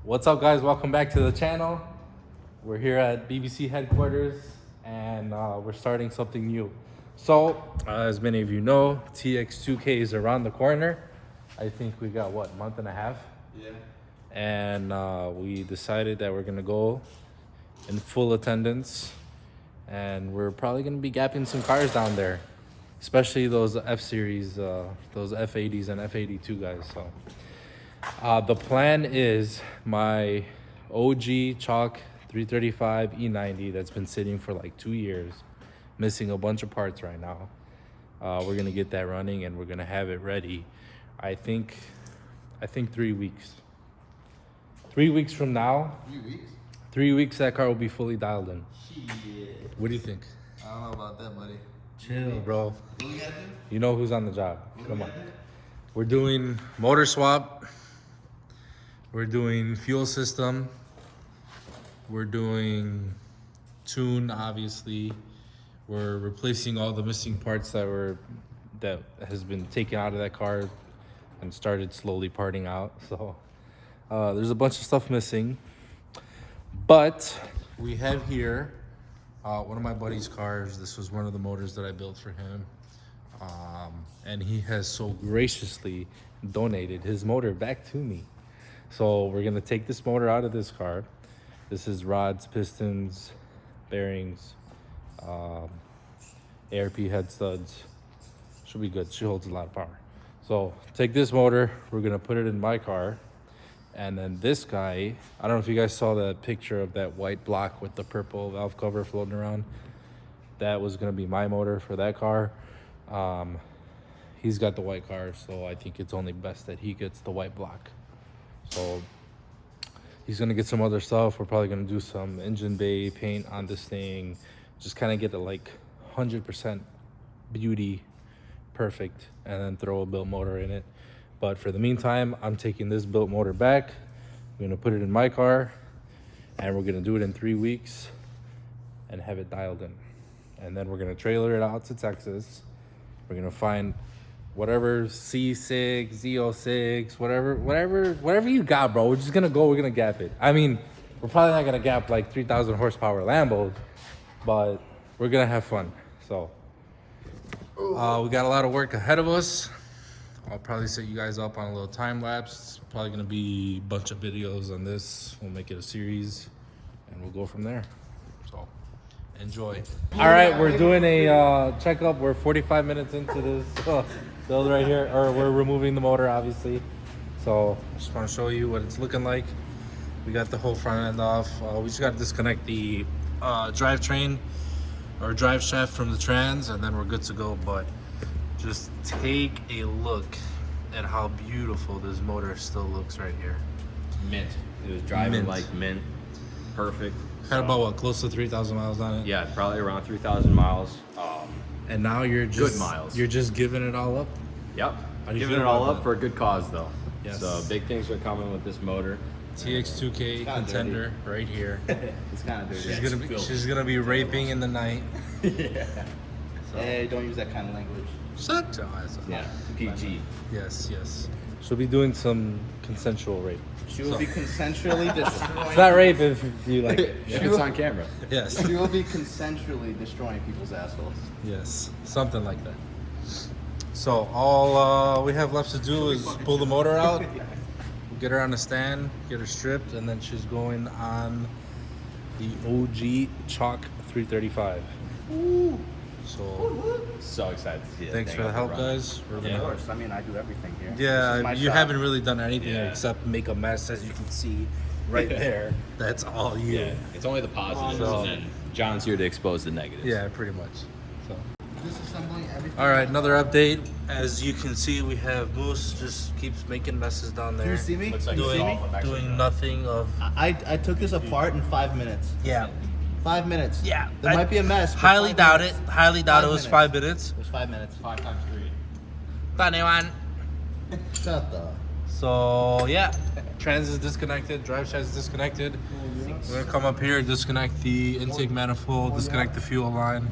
What's up, guys? Welcome back to the channel. We're here at BBC headquarters and we're starting something new. So as many of you know, TX2K is around the corner. I think we got what, month and a half? Yeah. And we decided that we're gonna go in full attendance, and we're probably gonna be gapping some cars down there, especially those F series, those F80s and F82 guys. So the plan is my OG Chalk 335 E90 that's been sitting for like 2 years, missing a bunch of parts right now. We're gonna get that running and we're gonna have it ready. I think 3 weeks. 3 weeks from now. 3 weeks? 3 weeks that car will be fully dialed in. Shit. What do you think? I don't know about that, buddy. Chill, bro. What we gotta do? You know who's on the job. Come on. We're doing motor swap. We're doing fuel system. We're doing tune, obviously. We're replacing all the missing parts that has been taken out of that car and started slowly parting out. So there's a bunch of stuff missing. But we have here one of my buddy's cars. This was one of the motors that I built for him. And he has so graciously donated his motor back to me. So we're gonna take this motor out of this car. This is rods, pistons, bearings, ARP head studs. She'll be good. She holds a lot of power. So take this motor, we're gonna put it in my car. And then this guy, I don't know if you guys saw that picture of that white block with the purple valve cover floating around. That was gonna be my motor for that car. He's got the white car, so I think it's only best that he gets the white block. So he's gonna get some other stuff. We're probably gonna do some engine bay paint on this thing. Just kind of get it like 100% beauty, perfect, and then throw a built motor in it. But for the meantime, I'm taking this built motor back. I'm gonna put it in my car, and we're gonna do it in 3 weeks and have it dialed in. And then we're gonna trailer it out to Texas. We're gonna find whatever C6, Z06, whatever you got, bro. We're just gonna go, we're gonna gap it. I mean, we're probably not gonna gap like 3,000 horsepower Lambos, but we're gonna have fun. So we got a lot of work ahead of us. I'll probably set you guys up on a little time lapse. It's probably gonna be a bunch of videos on this. We'll make it a series and we'll go from there. So enjoy. All right, we're doing a checkup. We're 45 minutes into this build right here, or we're removing the motor, obviously. So just want to show you what it's looking like. We got the whole front end off. We just got to disconnect the drivetrain or drive shaft from the trans, and then we're good to go. But just take a look at how beautiful this motor still looks right here. Mint. It was driving like mint. Perfect. Had about what, close to 3,000 miles on it? Yeah, probably around 3,000 miles. And now you're just good miles. You're just giving it all up. Yep. How do you Giving feel it all about up that? for a good cause, though. Yes. So big things are coming with this motor. TX2K contender right here. It's kind of dirty. She's gonna be raping in the night. Yeah. So. Hey, don't use that kind of language. Shut your eyes up. Yeah. PG. Yes. She'll be doing some consensual rape. She will be consensually destroying. It's not rape if you like it. If it's on camera. Yes. She will be consensually destroying people's assholes. Yes. Something like that. So all we have left to do is pull the motor out. We'll get her on the stand, get her stripped, and then she's going on the OG Chalk 335. Ooh. So excited to see it. thanks for the help, guys. We're Of gonna, course. I mean, I do everything here. This is yeah, my you shop. haven't really done anything Yeah. except make a mess, as you can see right there. That's all you. Yeah. It's only the positives, So- and then John's here to expose the negatives. Yeah, pretty much. So. Disassembling everything. All right, another update. As you can see, we have Moose just keeps making messes down there. Do you see me? Looks like Do you it's see me? all- Doing nothing of. I took this apart in 5 minutes. Yeah. 5 minutes. Yeah. There might be a mess. but Highly 5 doubt minutes. it. Highly doubt it 5 was minutes. 5 minutes. It was 5 minutes. 5 times 3. Anyone. Shut the. So yeah, trans is disconnected, drive shaft is disconnected. We're gonna come up here, disconnect the intake manifold, disconnect the fuel line,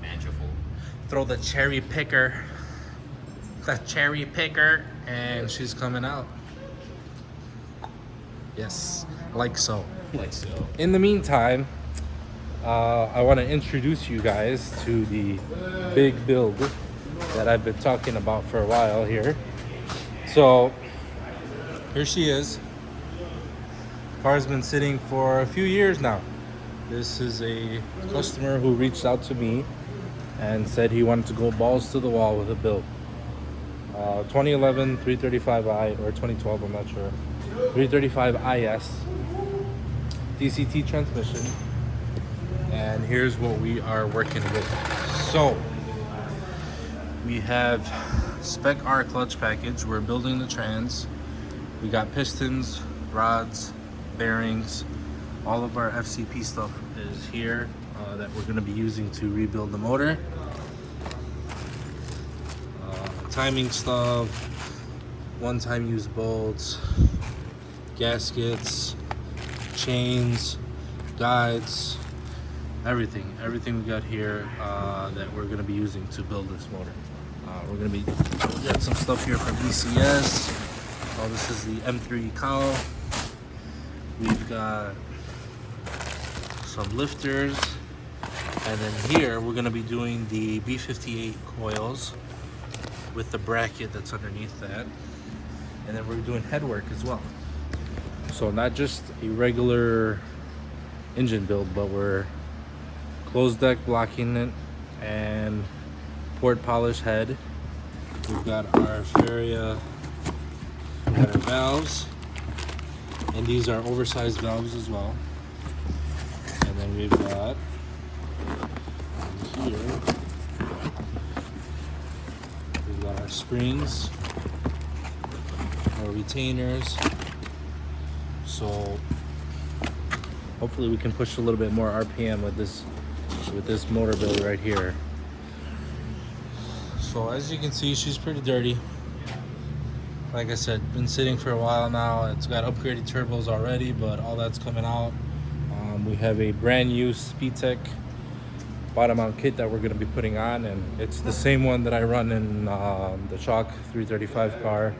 throw the cherry picker, and she's coming out. Yes, like so. Like so. In the meantime, I want to introduce you guys to the big build that I've been talking about for a while here. So here she is. Car's been sitting for a few years now. This is a customer who reached out to me and said he wanted to go balls to the wall with a build. 2011 335i or 2012, I'm not sure. 335 IS DCT transmission. And here's what we are working with. So we have Spec R clutch package. We're building the trans. We got pistons, rods, bearings. All of our FCP stuff is here that we're going to be using to rebuild the motor. Timing stuff, one-time use bolts, gaskets, chains, guides, everything we got here that we're going to be using to build this motor. We're going to be got some stuff here from ECS. This is the M3 cowl. We've got some lifters, and then here we're going to be doing the B58 coils with the bracket that's underneath that, and then we're doing headwork as well. So not just a regular engine build, but we're closed deck blocking it and port polish head. We've got our Feria, we got our valves, and these are oversized valves as well. And then we've got here, we've got our springs, our retainers. So hopefully we can push a little bit more RPM with this motor build right here. So as you can see, she's pretty dirty. Like I said, been sitting for a while now. It's got upgraded turbos already, but all that's coming out. We have a brand new SpeedTech bottom mount kit that we're going to be putting on, and it's the same one that I run in the Chalk 335 car,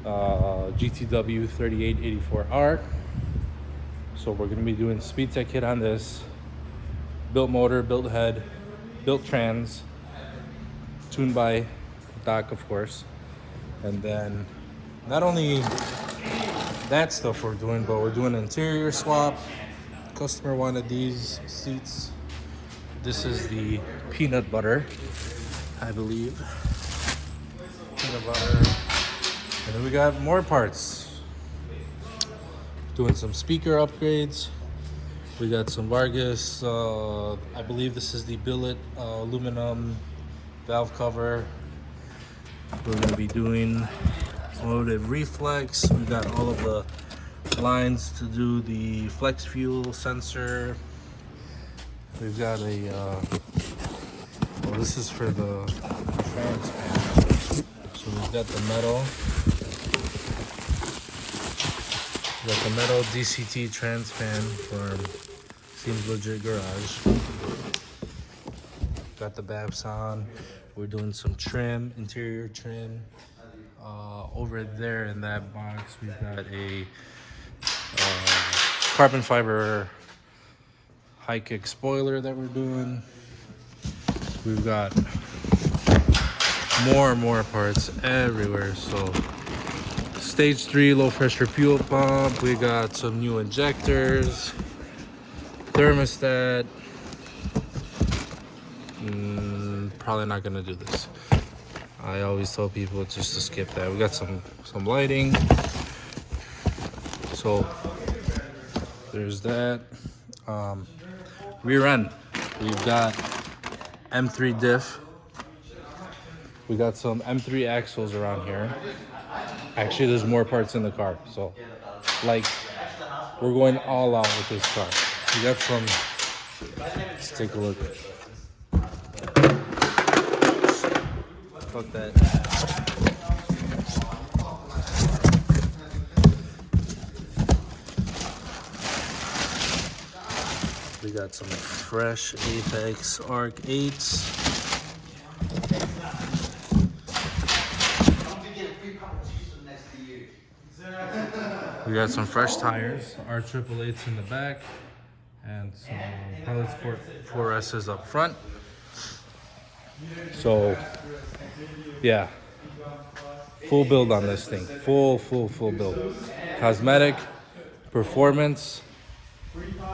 GTW 3884R. So we're going to be doing SpeedTech kit on this, built motor, built head, built trans, tuned by Doc, of course. And then not only that stuff we're doing, but we're doing an interior swap. Customer wanted these seats. This is the peanut butter, I believe. Peanut butter. And then we got more parts. Doing some speaker upgrades. We got some Vargas. I believe this is the billet aluminum valve cover. We're going to be doing automotive reflex. We got all of the lines to do the flex fuel sensor. We've got a well, this is for the trans pan. So we've got the metal. We got the metal DCT trans pan from Seems Legit Garage. Got the BAPS on. We're doing some trim, interior trim. Over there in that box, we've got a carbon fiber high kick spoiler that we're doing. We've got more parts everywhere. So stage 3 low pressure fuel pump. We got some new injectors, thermostat. Probably not gonna do this. I always tell people just to skip that. We got some lighting. So there's that. Rear end. We've got M3 diff. We got some M3 axles around here. Actually, there's more parts in the car. So, like, we're going all out with this car. We got some. Let's take a look. Fuck that. We got some fresh Apex Arc 8s. We got some fresh tires, our 888s in the back, and some Pilot Sport 4S's up front. So, yeah, full build on this thing. Full build. Cosmetic, performance,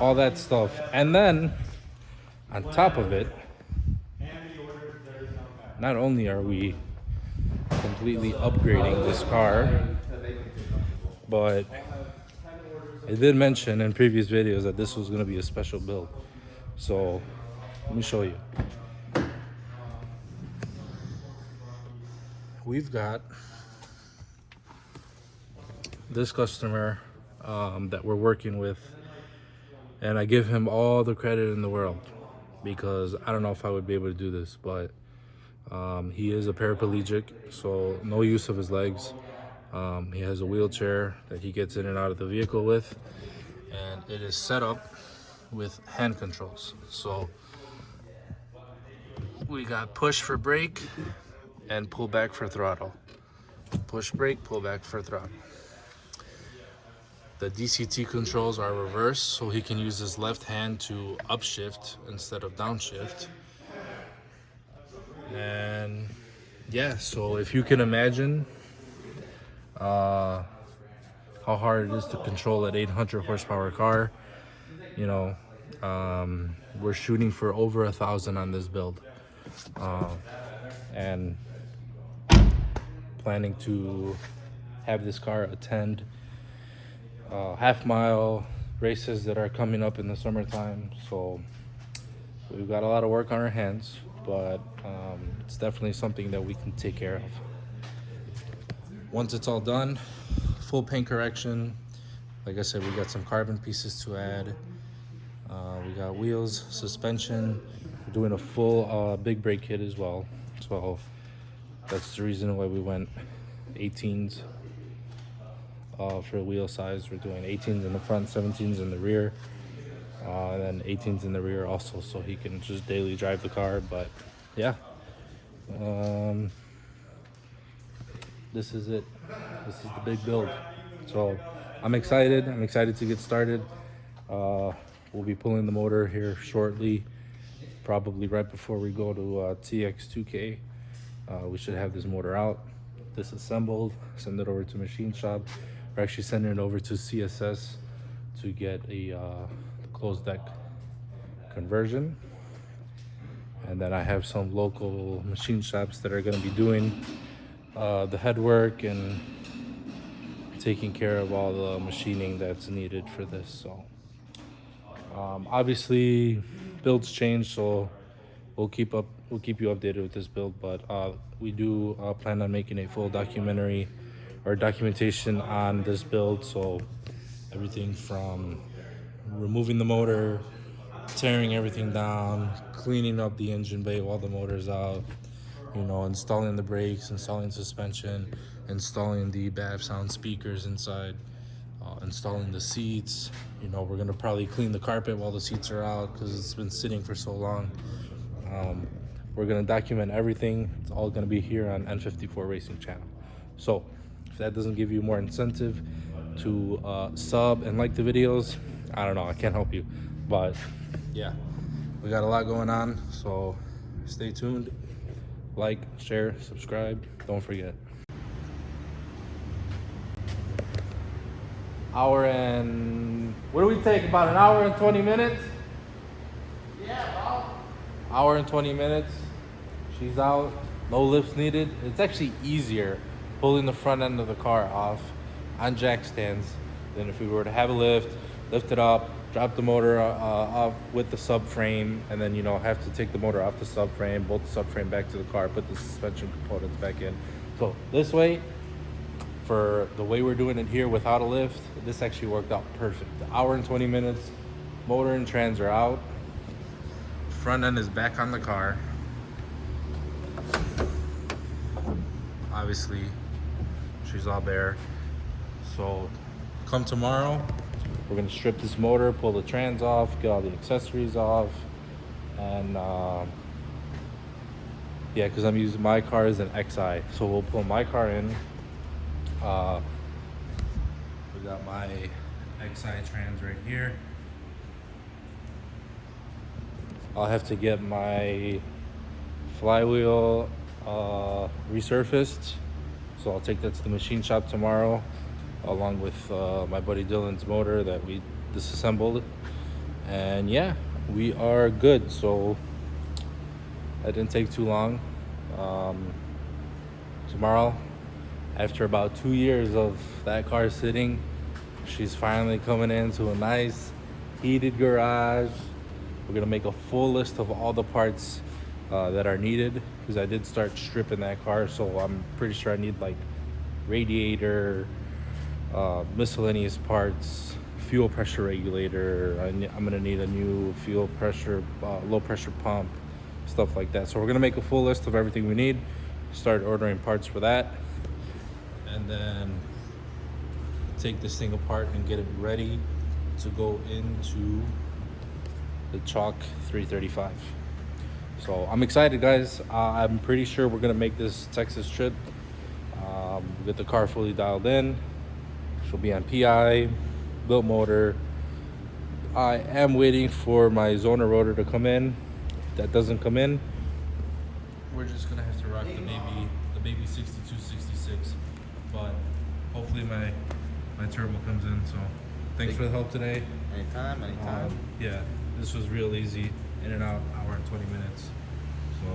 all that stuff. And then, on top of it, not only are we completely upgrading this car, but I did mention in previous videos that this was going to be a special build. So let me show you. We've got this customer that we're working with, and I give him all the credit in the world because I don't know if I would be able to do this, but he is a paraplegic, so no use of his legs. He has a wheelchair that he gets in and out of the vehicle with, and it is set up with hand controls. So we got push for brake and pull back for throttle. Push brake, pull back for throttle. The DCT controls are reversed, so he can use his left hand to upshift instead of downshift. And yeah, so if you can imagine how hard it is to control an 800 horsepower car, you know, we're shooting for over 1,000 on this build, and planning to have this car attend half-mile races that are coming up in the summertime. So we've got a lot of work on our hands, but it's definitely something that we can take care of. Once it's all done, full paint correction. Like I said, we got some carbon pieces to add. We got wheels, suspension. We're doing a full big brake kit as well. So that's the reason why we went 18s for wheel size. We're doing 18s in the front, 17s in the rear, and then 18s in the rear also, so he can just daily drive the car. But yeah, this is it. This is the big build. So I'm excited. I'm excited to get started. We'll be pulling the motor here shortly, probably right before we go to TX2K. We should have this motor out, disassembled, send it over to machine shop. We're actually sending it over to CSS to get a closed deck conversion. And then I have some local machine shops that are going to be doing the headwork and taking care of all the machining that's needed for this. So obviously builds change, so we'll keep you updated with this build. But we do plan on making a full documentary or documentation on this build. So everything from removing the motor, tearing everything down, cleaning up the engine bay while the motor's out, you know, installing the brakes, installing suspension, installing the BAF sound speakers inside, installing the seats. You know, we're gonna probably clean the carpet while the seats are out because it's been sitting for so long. We're gonna document everything. It's all gonna be here on N54 Racing Channel. So if that doesn't give you more incentive to sub and like the videos, I don't know, I can't help you. But yeah, we got a lot going on, so stay tuned. Like, share, subscribe, don't forget. What do we take, about an hour and 20 minutes? Yeah, bro. Hour and 20 minutes. She's out, no lifts needed. It's actually easier pulling the front end of the car off on jack stands than if we were to have a lift it up, drop the motor off with the subframe, and then, you know, have to take the motor off the subframe, bolt the subframe back to the car, put the suspension components back in. So this way, for the way we're doing it here without a lift, this actually worked out perfect. The hour and 20 minutes, motor and trans are out, front end is back on the car. Obviously, she's all bare. So come tomorrow, we're gonna strip this motor, pull the trans off, get all the accessories off, and yeah, because I'm using my car as an XI, so we'll pull my car in. We're We got my XI trans right here. I'll have to get my flywheel resurfaced, so I'll take that to the machine shop tomorrow, along with my buddy Dylan's motor that we disassembled. And yeah, we are good. So that didn't take too long. Tomorrow, after about 2 years of that car sitting, she's finally coming into a nice heated garage. We're gonna make a full list of all the parts that are needed, because I did start stripping that car, so I'm pretty sure I need like radiator, miscellaneous parts, fuel pressure regulator. I'm gonna need a new fuel pressure, low pressure pump, stuff like that. So we're gonna make a full list of everything we need, start ordering parts for that, and then take this thing apart and get it ready to go into the Chalk 335. So I'm excited, guys. I'm pretty sure we're gonna make this Texas trip. We'll get the car fully dialed in. She'll be on PI, built motor. I am waiting for my zoner rotor to come in. If that doesn't come in, we're just gonna have to rock the baby 6266. But hopefully my turbo comes in. So thanks for the help today. Anytime. Yeah, this was real easy. In and out, hour and 20 minutes. So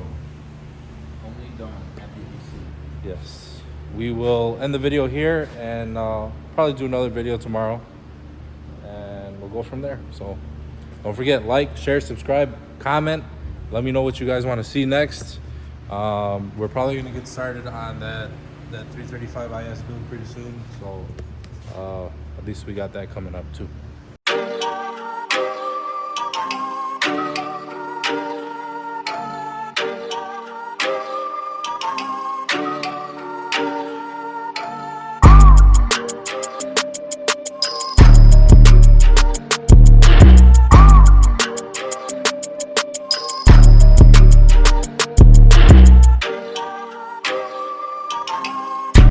Only done at BBC. yes, we will end the video here, and probably do another video tomorrow, and we'll go from there. So don't forget, like, share, subscribe, comment. Let me know what you guys want to see next. We're probably gonna get started on that 335 IS build pretty soon. So at least we got that coming up too.